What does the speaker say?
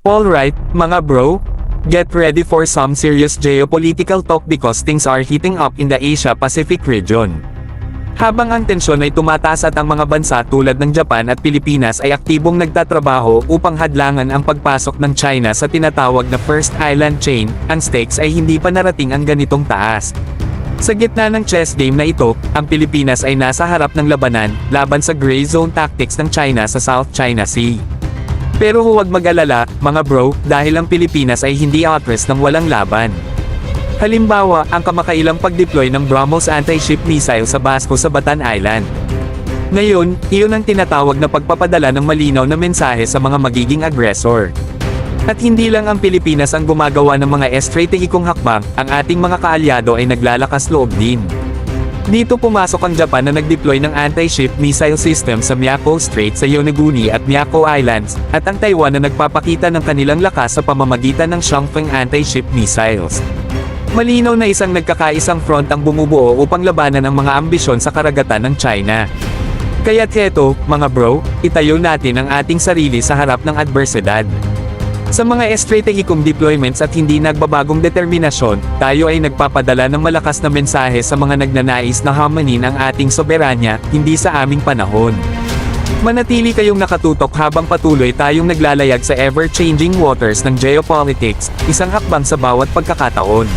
Alright, mga bro, get ready for some serious geopolitical talk because things are heating up in the Asia-Pacific region. Habang ang tensyon ay tumataas at ang mga bansa tulad ng Japan at Pilipinas ay aktibong nagtatrabaho upang hadlangan ang pagpasok ng China sa tinatawag na First Island Chain, ang stakes ay hindi pa narating ang ganitong taas. Sa gitna ng chess game na ito, ang Pilipinas ay nasa harap ng labanan laban sa gray zone tactics ng China sa South China Sea. Pero huwag mag-alala, mga bro, dahil ang Pilipinas ay hindi atras ng walang laban. Halimbawa, ang kamakailang pag-deploy ng BrahMos anti-ship missile sa Basco sa Batan Island. Ngayon, iyon ang tinatawag na pagpapadala ng malinaw na mensahe sa mga magiging aggressor. At hindi lang ang Pilipinas ang gumagawa ng mga estratehikong hakbang, ang ating mga kaalyado ay naglalakas loob din. Dito pumasok ang Japan na nag-deploy ng anti-ship missile system sa Miyako Strait sa Yonaguni at Miyako Islands, at ang Taiwan na nagpapakita ng kanilang lakas sa pamamagitan ng Changfeng anti-ship missiles. Malinaw na isang nagkakaisang front ang bumubuo upang labanan ang mga ambisyon sa karagatan ng China. Kaya't heto, mga bro, itayo natin ang ating sarili sa harap ng adversidad. Sa mga estratehikong deployments at hindi nagbabagong determinasyon, tayo ay nagpapadala ng malakas na mensahe sa mga nagnanais na hamanin ang ating soberanya, hindi sa aming panahon. Manatili kayong nakatutok habang patuloy tayong naglalayag sa ever-changing waters ng geopolitics, isang hakbang sa bawat pagkakataon.